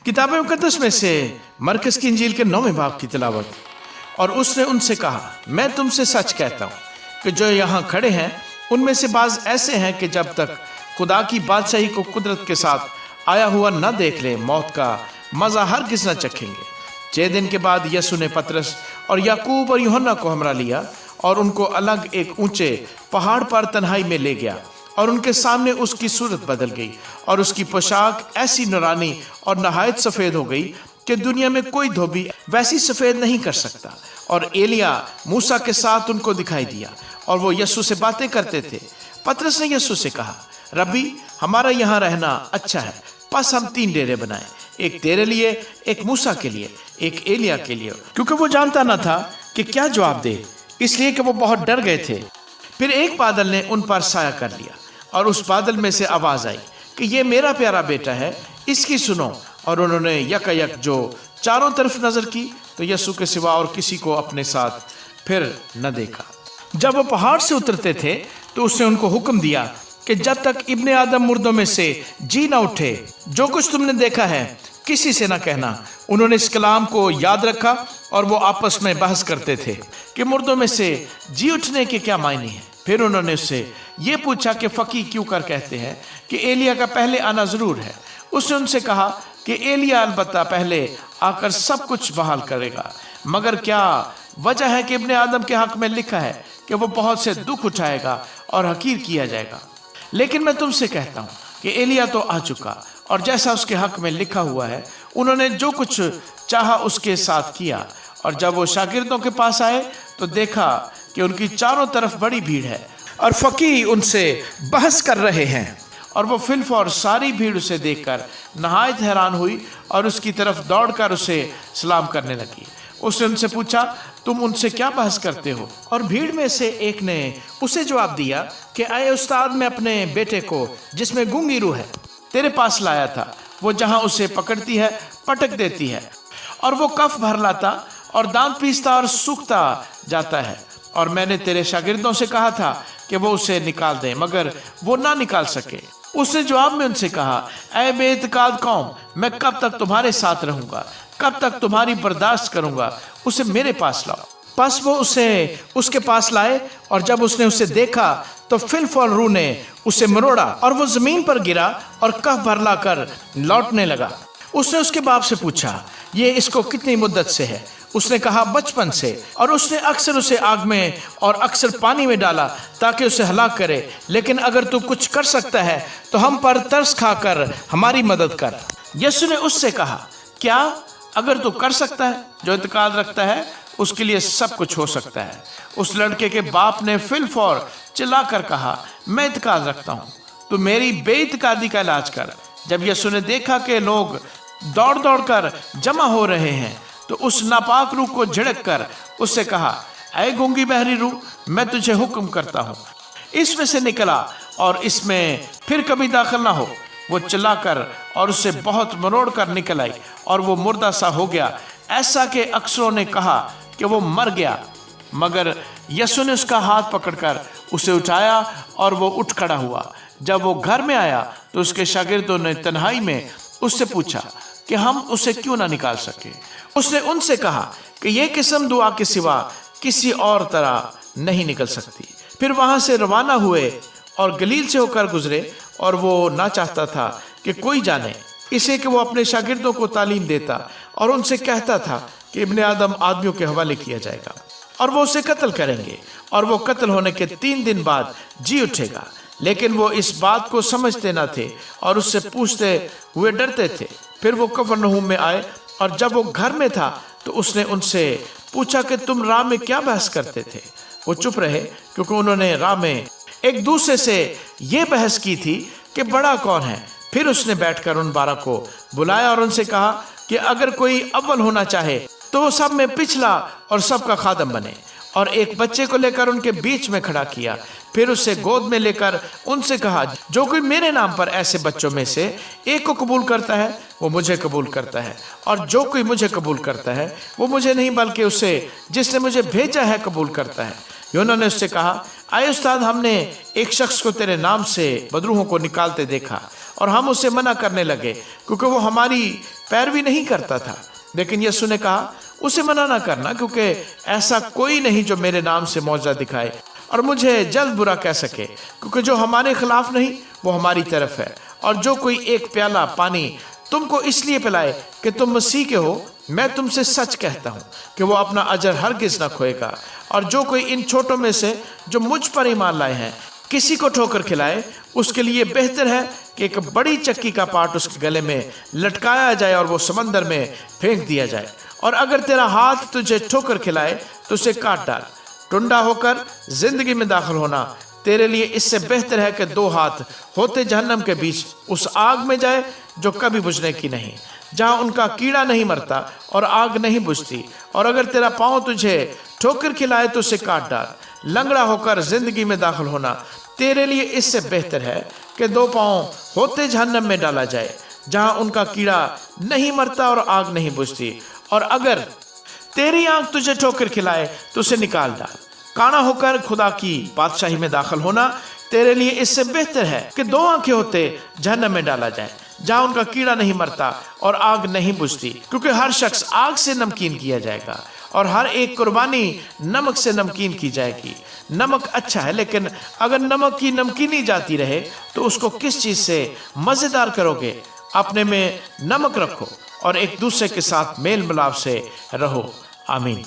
किताब मुकद्दस में से मरकस की इंजील के 9वें बाब की तिलावत। और उसने उनसे कहा, मैं तुमसे सच कहता हूँ कि जो यहाँ खड़े हैं उनमें से बाज ऐसे हैं कि जब तक खुदा की बादशाही को कुदरत के साथ आया हुआ न देख ले, मौत का मजा हरगिज न चखेंगे। 6 दिन के बाद यीशु ने पतरस और याकूब और यूहन्ना को हमरा लिया और उनको अलग एक ऊंचे पहाड़ पर तन्हाई में ले गया, और उनके सामने उसकी सूरत बदल गई और उसकी पोशाक ऐसी नूरानी और नहायत सफ़ेद हो गई कि दुनिया में कोई धोबी वैसी सफ़ेद नहीं कर सकता। और एलिया मूसा के साथ उनको दिखाई दिया और वो यीशु से बातें करते थे। पतरस ने यीशु से कहा, रब्बी, हमारा यहाँ रहना अच्छा है, बस हम 3 डेरे बनाएं, एक तेरे लिए, एक मूसा के लिए, एक एलिया के लिए। क्योंकि वो जानता न था कि क्या जवाब दे, इसलिए कि वो बहुत डर गए थे। फिर एक बादल ने उन पर साया कर लिया और उस बादल में से आवाज आई कि ये मेरा प्यारा बेटा है, इसकी सुनो। और उन्होंने यकायक जो चारों तरफ नजर की तो यीशु के सिवा और किसी को अपने साथ फिर न देखा। जब वो पहाड़ से उतरते थे तो उसने उनको हुक्म दिया कि जब तक इब्ने आदम मुर्दों में से जी ना उठे, जो कुछ तुमने देखा है किसी से ना कहना। उन्होंने इस कलाम को याद रखा और वो आपस में बहस करते थे कि मुर्दों में से जी उठने के क्या मायने हैं। फिर उन्होंने उससे ये पूछा कि फकी क्यों कर कहते हैं कि एलिया का पहले आना जरूर है। उसने उनसे कहा कि एलिया अलबत्ता पहले आकर सब कुछ बहाल करेगा, मगर क्या वजह है कि इब्ने आदम के हक में लिखा है कि वो बहुत से दुख उठाएगा और हकीर किया जाएगा। लेकिन मैं तुमसे कहता हूँ कि एलिया तो आ चुका, और जैसा उसके हक में लिखा हुआ है उन्होंने जो कुछ चाहा उसके साथ किया। और जब वो शागिर्दों के पास आए तो देखा कि उनकी चारों तरफ बड़ी भीड़ है और फकी उनसे बहस कर रहे हैं। और वो फिलफौर सारी भीड़ उसे देखकर नहायत हैरान हुई और उसकी तरफ दौड़कर उसे सलाम करने लगी। उसने उनसे पूछा, तुम उनसे क्या बहस करते हो? और भीड़ में से एक ने उसे जवाब दिया कि आए उस्ताद, मैं अपने बेटे को जिसमें गूंगी रूह है तेरे पास लाया था। वो जहाँ उसे पकड़ती है पटक देती है, और वो कफ भर लाता और दांत पीसता और सूखता जाता है। और मैंने तेरे शागिर्दों से कहा था कि वो उसे निकाल दें, मगर वो ना निकाल सके। उसने जवाब में उनसे कहा, ऐ बेइत्काद कौम, मैं कब तक तुम्हारे साथ रहूंगा? कब तक तुम्हारी बर्दाश्त करूंगा? उसे मेरे पास लाओ। बस वो उसे उसके पास लाए, और जब उसने उसे देखा तो फिलफौर रूह ने उसे मरोड़ा और वो जमीन पर गिरा और कफ भरला कर लौटने लगा। उसने उसके बाप से पूछा, ये इसको कितनी मुद्दत से है? उसने कहा, बचपन से। और उसने अक्सर उसे आग में और अक्सर पानी में डाला ताकि उसे हलाक करे। लेकिन अगर तू कुछ कर सकता है तो हम पर तरस खाकर हमारी मदद कर। यीशु ने उससे कहा, क्या अगर तू कर सकता है? जो इत्काद रखता है उसके लिए सब कुछ हो सकता है। उस लड़के के बाप ने फिलफौर चिल्लाकर कहा, मैं इत्काद रखता हूँ, तू मेरी बेइत्कादी का इलाज कर। जब यीशु ने देखा कि लोग दौड़ दौड़ कर जमा हो रहे हैं तो उस नापाक रूह को झिड़क कर उससे कहा, ऐ गूंगी बहरी रूह, मैं तुझे हुक्म करता हूँ, इसमें से निकला और इसमें फिर कभी दाखिल ना हो। वो चिल्लाकर और उससे बहुत मरोड़ कर निकल आई और वो मुर्दा सा हो गया, ऐसा कि अक्सरों ने कहा कि वो मर गया। मगर यीशु ने उसका हाथ पकड़कर उसे उठाया और वो उठ खड़ा हुआ। जब वो घर में आया तो उसके शागिर्दों ने तन्हाई में उससे पूछा कि हम उसे क्यों ना निकाल सके। उसने उनसे कहा कि यह किस्म दुआ के सिवा किसी और तरह नहीं निकल सकती। फिर वहां से रवाना हुए और गलील से होकर गुजरे, और वो ना चाहता था कि कोई जाने इसे कि वो अपने शागिर्दों को तालीम देता और उनसे कहता था कि इब्ने आदम आदमियों के हवाले किया जाएगा और वो उसे कत्ल करेंगे, और वो कत्ल होने के 3 दिन बाद जी उठेगा। लेकिन वो इस बात को समझते न थे और उससे पूछते हुए डरते थे। फिर वो कफरनहूम में आए, और जब वो घर में था तो उसने उनसे पूछा कि तुम राह में क्या बहस करते थे? वो चुप रहे, क्योंकि उन्होंने राह में एक दूसरे से ये बहस की थी कि बड़ा कौन है। फिर उसने बैठकर उन 12 को बुलाया और उनसे कहा कि अगर कोई अव्वल होना चाहे तो वो सब में पिछला और सबका खादम बने। और एक बच्चे को लेकर उनके बीच में खड़ा किया। फिर उसे गोद में लेकर उनसे कहा, जो कोई मेरे नाम पर ऐसे बच्चों में से एक को कबूल करता है वो मुझे कबूल करता है, और जो कोई मुझे कबूल करता है वो मुझे नहीं बल्कि उसे जिसने मुझे भेजा है कबूल करता है। यूहन्ना ने उससे कहा, आए उस्ताद, हमने एक शख्स को तेरे नाम से बदरूहों को निकालते देखा और हम उसे मना करने लगे, क्योंकि वो हमारी पैरवी नहीं करता था। लेकिन यीशु ने कहा, उसे मना ना करना, क्योंकि ऐसा कोई नहीं जो मेरे नाम से मौजज़ा दिखाए और मुझे जल्द बुरा कह सके, क्योंकि जो हमारे खिलाफ नहीं वो हमारी तरफ है। और जो कोई एक प्याला पानी तुमको इसलिए पिलाए कि तुम मसीह के हो, मैं तुमसे सच कहता हूँ कि वो अपना अजर हरगिज़ न खोएगा। और जो कोई इन छोटों में से जो मुझ पर ईमान लाए हैं किसी को ठोकर खिलाए, उसके लिए बेहतर है कि एक बड़ी चक्की का पाट उसके गले में लटकाया जाए और वो समंदर में फेंक दिया जाए। और अगर तेरा हाथ तुझे ठोकर खिलाए तो उसे काट डाल। टुंडा होकर जिंदगी में दाखिल होना तेरे लिए इससे बेहतर है कि दो हाथ होते जहन्नम के बीच उस आग में जाए जो कभी बुझने की नहीं, जहाँ उनका कीड़ा नहीं मरता और आग नहीं बुझती। और अगर तेरा पाँव तुझे ठोकर खिलाए तो उसे काट डाल। लंगड़ा होकर जिंदगी में दाखिल होना तेरे लिए इससे बेहतर है कि दो पाँव होते जहन्नम में डाला जाए, जहाँ उनका कीड़ा नहीं मरता और आग नहीं बुझती। और अगर तेरी आंख तुझे ठोकर खिलाए तो उसे निकाल डाल। काना होकर खुदा की बादशाही में दाखिल होना तेरे लिए इससे बेहतर है कि दो आंखें होते जहन्नम में डाला जाए, जहाँ उनका कीड़ा नहीं मरता और आग नहीं बुझती। क्योंकि हर शख्स आग से नमकीन किया जाएगा और हर एक कुर्बानी नमक से नमकीन की जाएगी। नमक अच्छा है, लेकिन अगर नमक की नमकीनी जाती रहे तो उसको किस चीज़ से मज़ेदार करोगे? अपने में नमक रखो और एक दूसरे के साथ मेल मिलाप से रहो। आमीन।